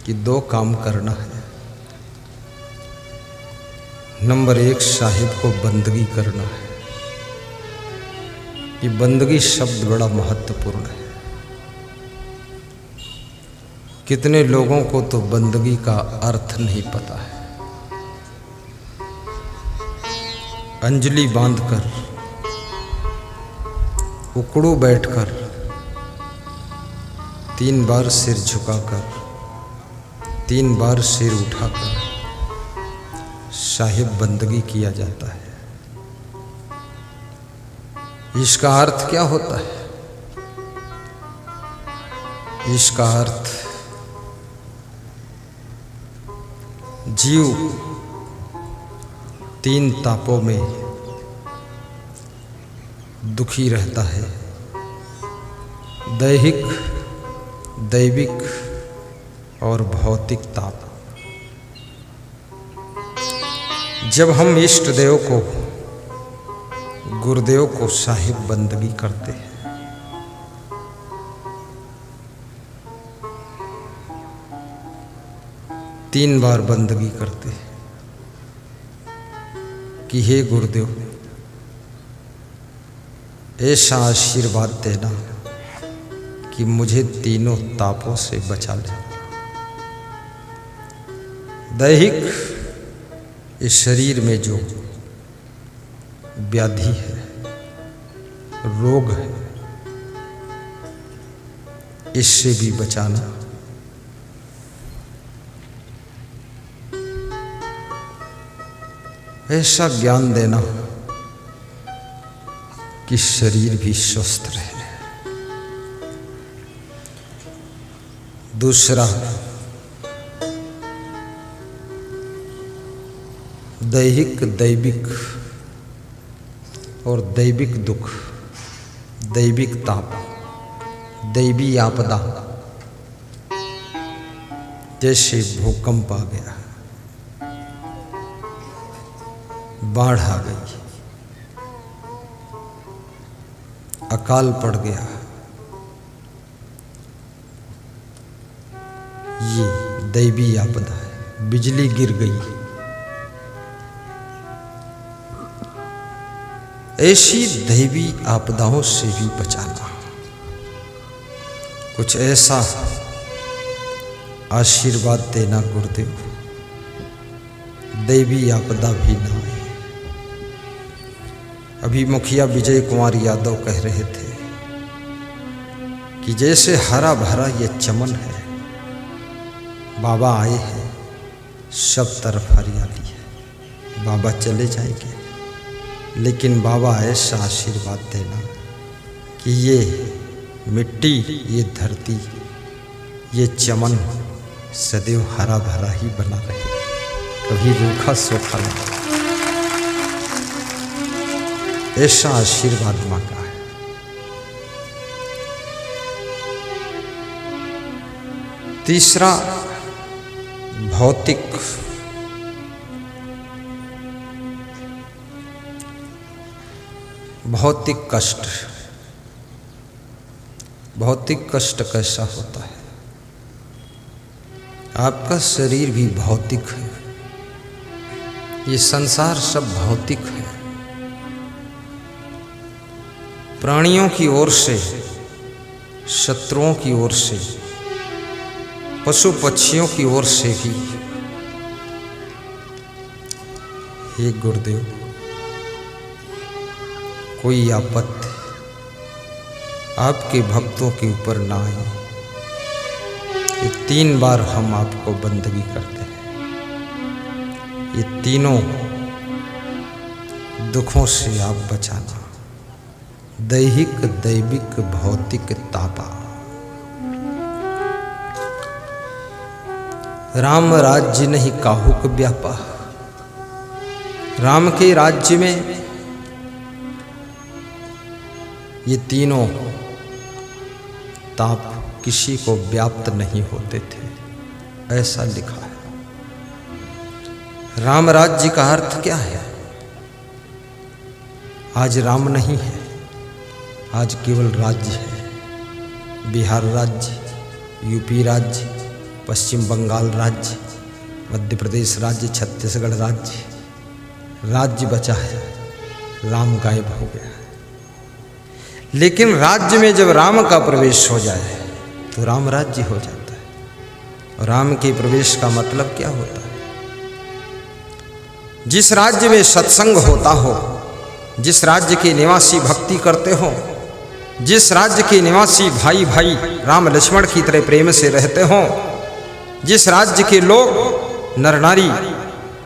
कि 2 काम करना है। नंबर 1, साहिब को बंदगी करना है। ये बंदगी शब्द बड़ा महत्वपूर्ण है। कितने लोगों को तो बंदगी का अर्थ नहीं पता है। अंजलि बांधकर, उकड़ू बैठकर, 3 बार सिर झुकाकर, 3 बार सिर उठाकर साहिब बंदगी किया जाता है। इसका अर्थ क्या होता है? इसका अर्थ जीव 3 तापों में दुखी रहता है। दैहिक, दैविक और भौतिक ताप। जब हम इष्ट देव को, गुरुदेव को साहिब बंदगी करते हैं, तीन बार बंदगी करते हैं कि हे गुरुदेव, ऐसा आशीर्वाद देना कि मुझे तीनों तापों से बचा ले। दैहिक, इस शरीर में जो व्याधि है, रोग है, इससे भी बचाना। ऐसा ज्ञान देना कि शरीर भी स्वस्थ रहे। दूसरा, दैहिक, दैविक और दैविक दुख, दैविक ताप, दैवी आपदा, जैसे भूकंप आ गया, बाढ़ आ गई, अकाल पड़ गया, ये दैवी आपदा है। बिजली गिर गई, ऐसी दैवी आपदाओं से भी बचाना। कुछ ऐसा आशीर्वाद देना गुरुदेव, दैवी आपदा भी ना आए। अभी मुखिया विजय कुमार यादव कह रहे थे कि जैसे हरा भरा ये चमन है, बाबा आए हैं, सब तरफ हरियाली है। बाबा चले जाएंगे, लेकिन बाबा ऐसा आशीर्वाद देना कि ये मिट्टी, ये धरती, ये चमन सदैव हरा भरा ही बना रहे, कभी रूखा सूखा नहीं। ऐसा आशीर्वाद मांगा है। तीसरा, भौतिक, भौतिक कष्ट। भौतिक कष्ट कैसा होता है? आपका शरीर भी भौतिक है, ये संसार सब भौतिक है। प्राणियों की ओर से, शत्रुओं की ओर से, पशु पक्षियों की ओर से भी, हे गुरुदेव, कोई आपत्ति आपके भक्तों के ऊपर ना आए। ये 3 बार हम आपको बंदगी करते हैं। ये तीनों दुखों से आप बचाना। दैहिक, दैविक, भौतिक तापा। राम राज्य नहीं काहुक व्यापा। राम के राज्य में ये तीनों ताप किसी को व्याप्त नहीं होते थे, ऐसा लिखा है। राम राज्य का अर्थ क्या है? आज राम नहीं है, आज केवल राज्य है। बिहार राज्य, यूपी राज्य, पश्चिम बंगाल राज्य, मध्य प्रदेश राज्य, छत्तीसगढ़ राज्य, राज्य बचा है, राम गायब हो गया है। लेकिन राज्य में जब राम का प्रवेश हो जाए तो राम राज्य हो जाता है। और राम के प्रवेश का मतलब क्या होता है? जिस राज्य में सत्संग होता हो, जिस राज्य के निवासी भक्ति करते हो, जिस राज्य के निवासी भाई भाई राम लक्ष्मण की तरह प्रेम से रहते हो, जिस राज्य के लोग नर नारी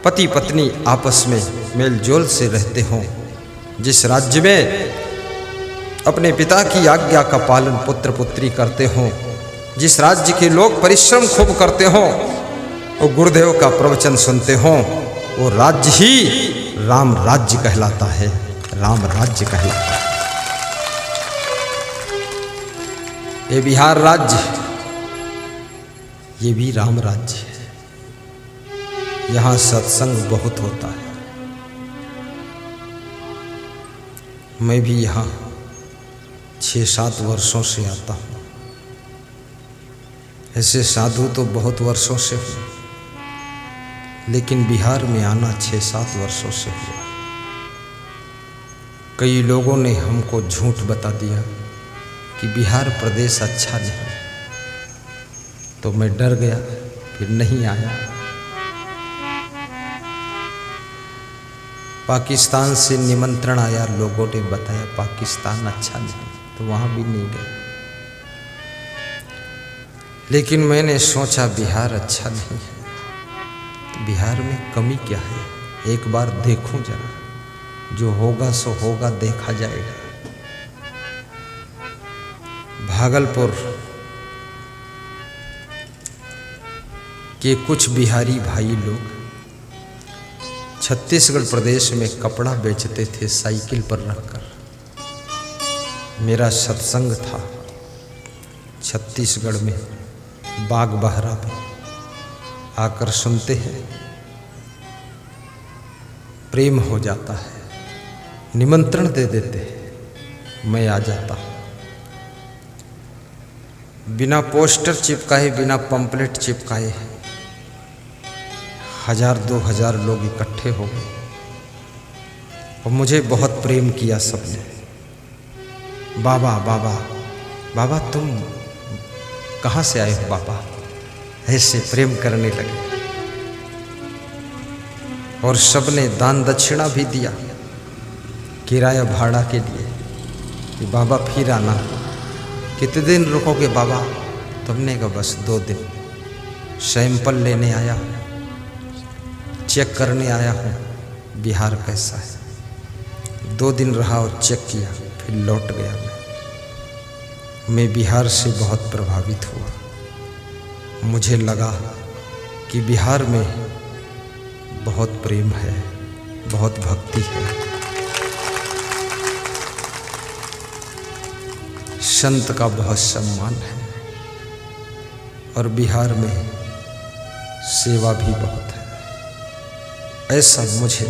पति पत्नी आपस में मेल जोल से रहते हो, जिस राज्य में अपने पिता की आज्ञा का पालन पुत्र पुत्री करते हो, जिस राज्य के लोग परिश्रम खूब करते हो और गुरुदेव का प्रवचन सुनते हो, वो राज्य ही राम राज्य कहलाता है, राम राज्य कहलाता है। ये बिहार राज्य, ये भी राम राज्य है। यहाँ सत्संग बहुत होता है। मैं भी यहाँ 6-7 वर्षों से आता हूँ। ऐसे साधु तो बहुत वर्षों से हूँ, लेकिन बिहार में आना 6-7 वर्षों से हुआ। कई लोगों ने हमको झूठ बता दिया कि बिहार प्रदेश अच्छा नहीं, तो मैं डर गया, फिर नहीं आया। पाकिस्तान से निमंत्रण आया, लोगों ने बताया पाकिस्तान अच्छा नहीं, तो वहाँ भी नहीं गया। लेकिन मैंने सोचा बिहार अच्छा नहीं है, तो बिहार में कमी क्या है, एक बार देखूं जरा, जो होगा सो होगा, देखा जाएगा। भागलपुर के कुछ बिहारी भाई लोग छत्तीसगढ़ प्रदेश में कपड़ा बेचते थे साइकिल पर रखकर। मेरा सत्संग था छत्तीसगढ़ में, बाग बहरा में, आकर सुनते हैं, प्रेम हो जाता है, निमंत्रण दे देते हैं, मैं आ जाता हूँ। बिना पोस्टर चिपकाए, बिना पंपलेट चिपकाए 1000-2000 लोग इकट्ठे हो गए और मुझे बहुत प्रेम किया सबने। बाबा बाबा बाबा, तुम कहाँ से आए हो बाबा? ऐसे प्रेम करने लगे। और सबने दान दक्षिणा भी दिया किराया भाड़ा के लिए कि बाबा फिर आना। कितने दिन रुकोगे बाबा? तुमने कहा बस 2 दिन। सैंपल लेने आया हूँ, चेक करने आया हूँ बिहार कैसा है। 2 दिन रहा और चेक किया, फिर लौट गया। मैं बिहार से बहुत प्रभावित हुआ। मुझे लगा कि बिहार में बहुत प्रेम है, बहुत भक्ति है, संत का बहुत सम्मान है, और बिहार में सेवा भी बहुत है। ऐसा मुझे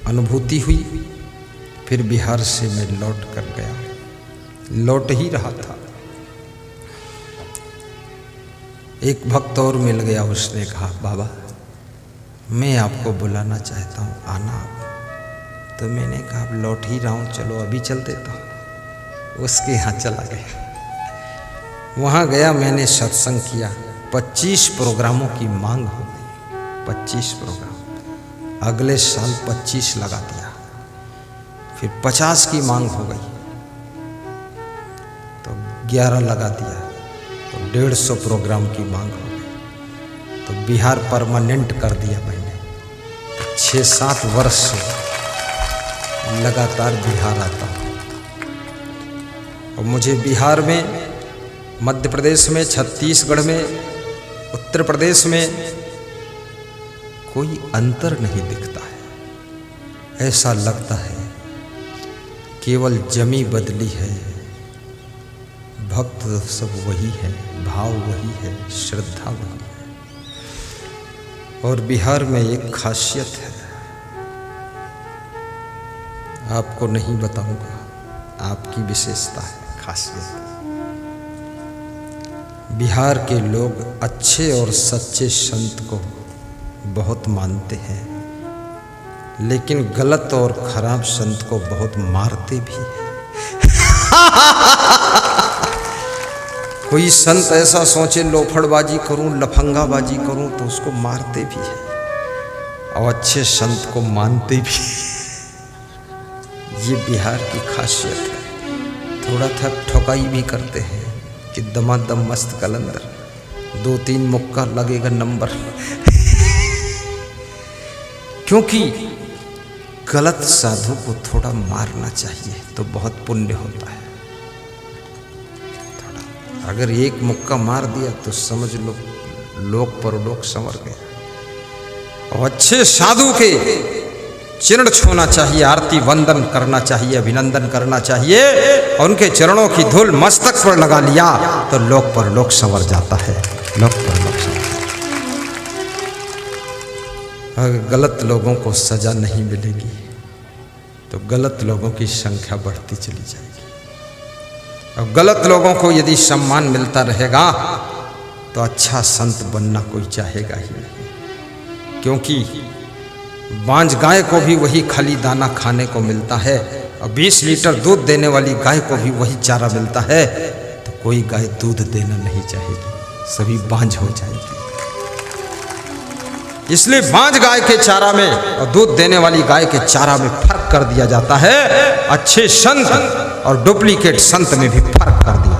अनुभूति हुई। फिर बिहार से मैं लौट कर गया, लौट ही रहा था। एक भक्त और मिल गया, उसने कहा बाबा मैं आपको बुलाना चाहता हूँ, आना आप। तो मैंने कहा अब लौट ही रहा हूँ, चलो अभी चल देता हूँ। उसके यहाँ चला गया। वहाँ गया, मैंने सत्संग किया। 25 प्रोग्रामों की मांग हो गई, 25 प्रोग्राम। अगले साल 25 लगा दिया, फिर 50 की मांग हो गई तो 11 लगा दिया, तो 150 प्रोग्राम की मांग हो गई। तो बिहार परमानेंट कर दिया मैंने। 6-7 वर्ष से लगातार बिहार आता हूँ। और मुझे बिहार में, मध्य प्रदेश में, छत्तीसगढ़ में, उत्तर प्रदेश में कोई अंतर नहीं दिखता है। ऐसा लगता है केवल जमी बदली है, भक्त सब वही है, भाव वही है, श्रद्धा वही है। और बिहार में एक खासियत है, आपको नहीं बताऊंगा, आपकी विशेषता है, खासियत। बिहार के लोग अच्छे और सच्चे संत को बहुत मानते हैं, लेकिन गलत और खराब संत को बहुत मारते भी हैं। कोई संत ऐसा सोचे लोफड़बाजी करूं, लफंगाबाजी करूं, तो उसको मारते भी हैं, और अच्छे संत को मानते भी हैं। ये बिहार की खासियत है। थोड़ा था ठोकाई भी करते हैं कि दमादम मस्त कलंदर, 2-3 मुक्का लगेगा नंबर। क्योंकि गलत साधु को थोड़ा मारना चाहिए तो बहुत पुण्य होता है। थोड़ा अगर एक मुक्का मार दिया तो समझ लो लोक परलोक संवर गए। और अच्छे साधु के चरण छूना चाहिए, आरती वंदन करना चाहिए, अभिनंदन करना चाहिए, और उनके चरणों की धूल मस्तक पर लगा लिया तो लोक परलोक संवर जाता है। लोक परलोक संवर। अगर गलत लोगों को सजा नहीं मिलेगी तो गलत लोगों की संख्या बढ़ती चली जाएगी, और गलत लोगों को यदि सम्मान मिलता रहेगा तो अच्छा संत बनना कोई चाहेगा ही नहीं। क्योंकि बांझ गाय को भी वही खली दाना खाने को मिलता है, और 20 लीटर दूध देने वाली गाय को भी वही चारा मिलता है, तो कोई गाय दूध देना नहीं चाहेगी, सभी बांझ हो जाएगी। इसलिए बांझ गाय के चारा में और दूध देने वाली गाय के चारा में फर्क कर दिया जाता है। अच्छे संत और डुप्लीकेट संत में भी फर्क कर दिया